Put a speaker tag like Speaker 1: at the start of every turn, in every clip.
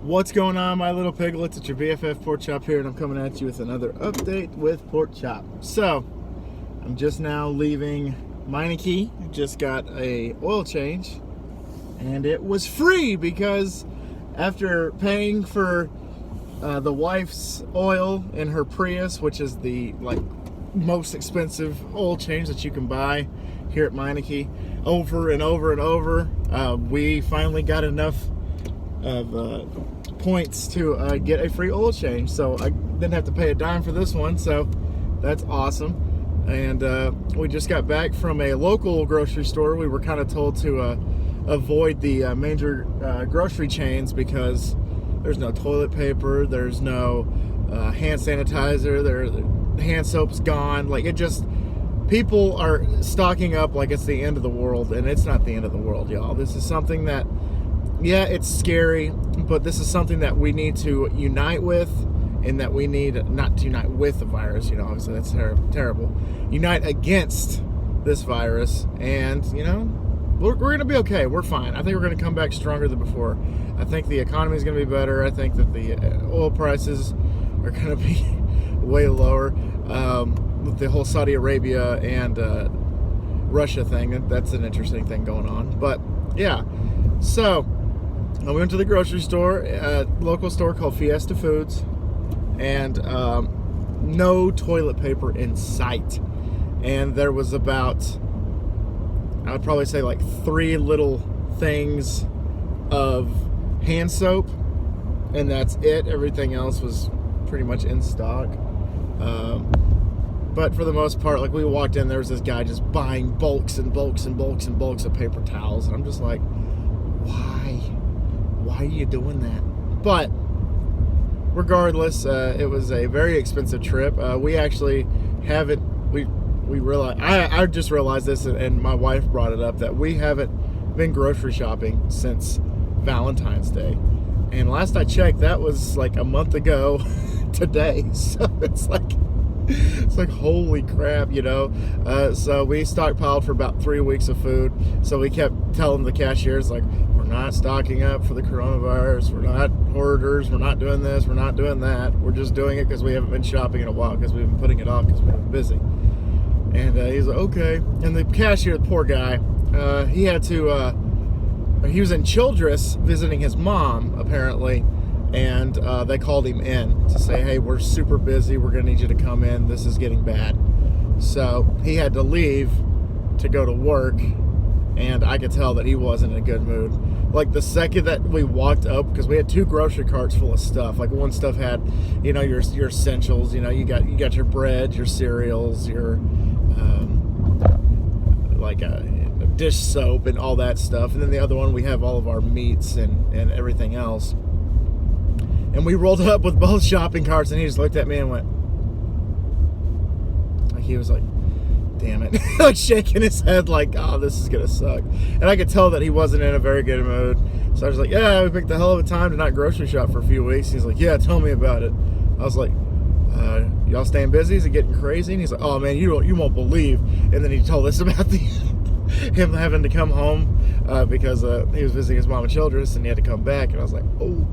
Speaker 1: What's going on, my little piglets? It's your BFF Pork Chop here, and I'm coming at you with another update with Pork Chop. So, I'm just now leaving Meineke. Just got a oil change, and it was free because after paying for the wife's oil in her Prius, which is the most expensive oil change that you can buy here at Meineke, over and over and over, we finally got enough of points to get a free oil change, so I didn't have to pay a dime for this one, so that's awesome. And we just got back from a local grocery store. We were kind of told to avoid the major grocery chains because there's no toilet paper, there's no hand sanitizer, the hand soap's gone. People are stocking up like it's the end of the world, and it's not the end of the world, y'all. This is something that, yeah, it's scary, but this is something that we need to unite with, and that we need not to unite with the virus, obviously that's terrible. Unite against this virus, and, we're going to be okay. We're fine. I think we're going to come back stronger than before. I think the economy is going to be better. I think that the oil prices are going to be way lower. With the whole Saudi Arabia and Russia thing, that's an interesting thing going on. But, yeah, so I went to the grocery store, a local store called Fiesta Foods, and no toilet paper in sight. And there was about, I would probably say, 3 little things of hand soap, and that's it. Everything else was pretty much in stock. But for the most part, we walked in, there was this guy just buying bulks and bulks and bulks and bulks of paper towels, and I'm just like, why are you doing that? But regardless, it was a very expensive trip. We actually haven't, we realized, I just realized this, and my wife brought it up, that we haven't been grocery shopping since Valentine's Day. And last I checked, that was a month ago today. So it's holy crap, so we stockpiled for about 3 weeks of food. So we kept telling the cashiers, we're not stocking up for the coronavirus, we're not hoarders, we're not doing this, we're not doing that, we're just doing it because we haven't been shopping in a while, because we've been putting it off because we've been busy. And he's like, okay. And the cashier, the poor guy, he had to he was in Childress visiting his mom, apparently, and they called him in to say, hey, we're super busy, we're going to need you to come in, this is getting bad. So he had to leave to go to work, and I could tell that he wasn't in a good mood. The second that we walked up, because we had 2 grocery carts full of stuff. One stuff had, your essentials, you got your bread, your cereals, your dish soap and all that stuff, and then the other one we have all of our meats and everything else. And we rolled up with both shopping carts, and he just looked at me and went, he was like, damn it, shaking his head oh, this is gonna suck. And I could tell that he wasn't in a very good mood. So I was like, yeah, we picked a hell of a time to not grocery shop for a few weeks. He's like, yeah, tell me about it. I was like, y'all staying busy? Is it getting crazy? And he's like, oh man, you won't believe. And then he told us about him having to come home because he was visiting his mom in Childress, and he had to come back. And I was like, oh,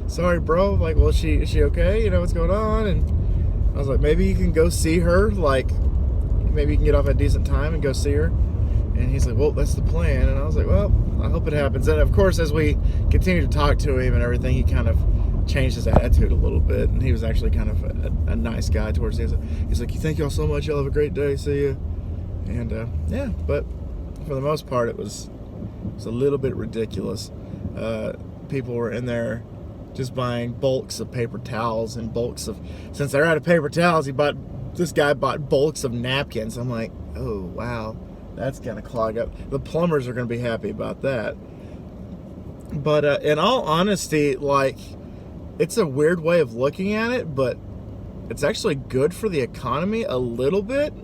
Speaker 1: sorry, bro. Well, is she okay? What's going on? And I was like, maybe you can go see her. Maybe you can get off at a decent time and go see her. And he's like, well, that's the plan. And I was like, well, I hope it happens. And of course, as we continued to talk to him and everything, he kind of changed his attitude a little bit. And he was actually kind of a nice guy towards the end. He's like, thank y'all so much. Y'all have a great day. See you. And yeah, but for the most part, it was a little bit ridiculous. People were in there just buying bulks of paper towels and bulks of, since they're out of paper towels, this guy bought bulks of napkins. I'm like, oh wow, that's gonna clog up. The plumbers are gonna be happy about that. But in all honesty, it's a weird way of looking at it, but it's actually good for the economy a little bit,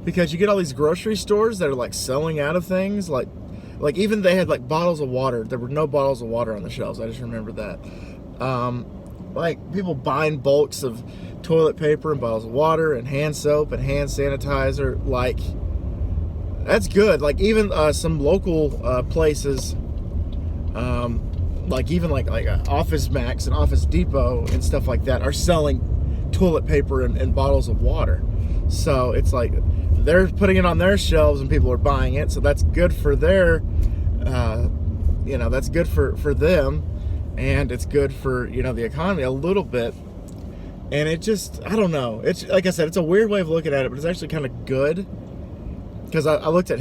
Speaker 1: because you get all these grocery stores that are selling out of things, even they had bottles of water. There were no bottles of water on the shelves. I just remember that. People buying bulks of toilet paper and bottles of water and hand soap and hand sanitizer. That's good. Even some local places like even like Office Max and Office Depot and stuff like that are selling toilet paper and bottles of water. So it's like they're putting it on their shelves and people are buying it. So that's good for their, that's good for them, and it's good for the economy a little bit. And it just, I don't know. It's like I said, it's a weird way of looking at it, but it's actually kind of good. Because I looked at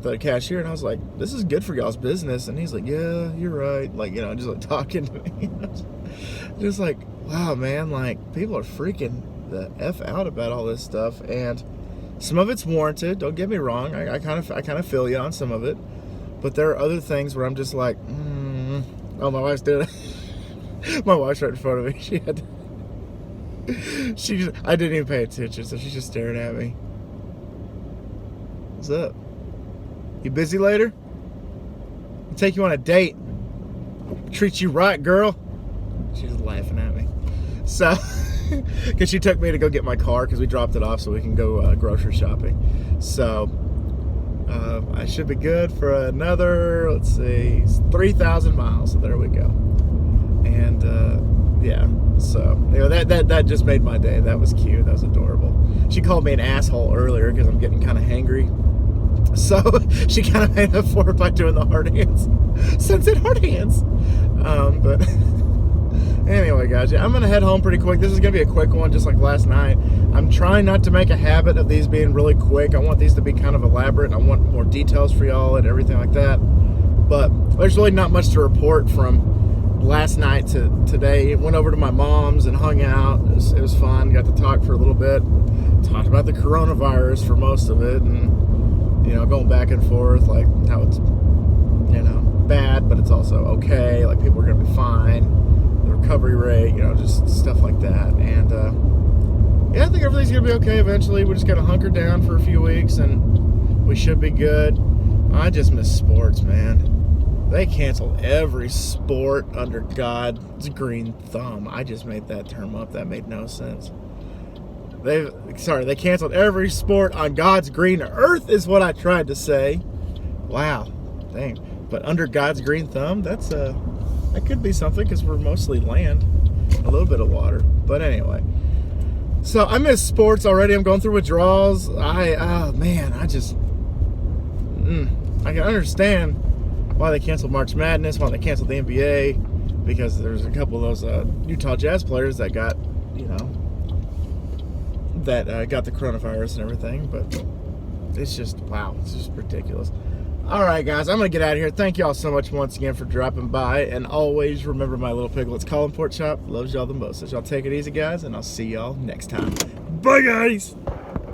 Speaker 1: the cashier and I was like, "This is good for y'all's business," and he's like, "Yeah, you're right." Like just like talking to me, just like, wow, man, like people are freaking the F out about all this stuff, and some of it's warranted. Don't get me wrong. I kind of feel you on some of it, but there are other things where I'm just like, oh, my wife's doing it. My wife's right in front of me. I didn't even pay attention, so she's just staring at me. What's up? You busy later? I'll take you on a date. Treat you right, girl. She's laughing at me. So, because she took me to go get my car because we dropped it off so we can go grocery shopping. So, I should be good for another, let's see, 3,000 miles. So there we go. And, yeah. So, that just made my day. That was cute. That was adorable. She called me an asshole earlier because I'm getting kind of hangry. So she kind of made up for it by doing the hard hands. Sunset hard hands. But anyway, guys, I'm going to head home pretty quick. This is going to be a quick one, just like last night. I'm trying not to make a habit of these being really quick. I want these to be kind of elaborate. I want more details for y'all and everything like that. But there's really not much to report from last night to today. Went over to my mom's and hung out. It was fun. Got to talk for a little bit. Talked about the coronavirus for most of it, and going back and forth, like how it's bad, but it's also okay. Like people are gonna be fine. The recovery rate, just stuff like that. And yeah, I think everything's gonna be okay eventually. We're just gonna hunker down for a few weeks, and we should be good. I just miss sports, man. They canceled every sport under God's green thumb. I just made that term up. That made no sense. They canceled every sport on God's green earth is what I tried to say. Wow. Dang. But under God's green thumb, that could be something because we're mostly land. A little bit of water. But anyway. So I miss sports already. I'm going through withdrawals. I can understand why they canceled March Madness, why they canceled the NBA, because there's a couple of those Utah Jazz players that got, got the coronavirus and everything. But it's just, wow, it's just ridiculous. All right, guys, I'm going to get out of here. Thank y'all so much once again for dropping by. And always remember my little piglets, Colin Pork Chop loves y'all the most. So y'all take it easy, guys, and I'll see y'all next time. Bye, guys.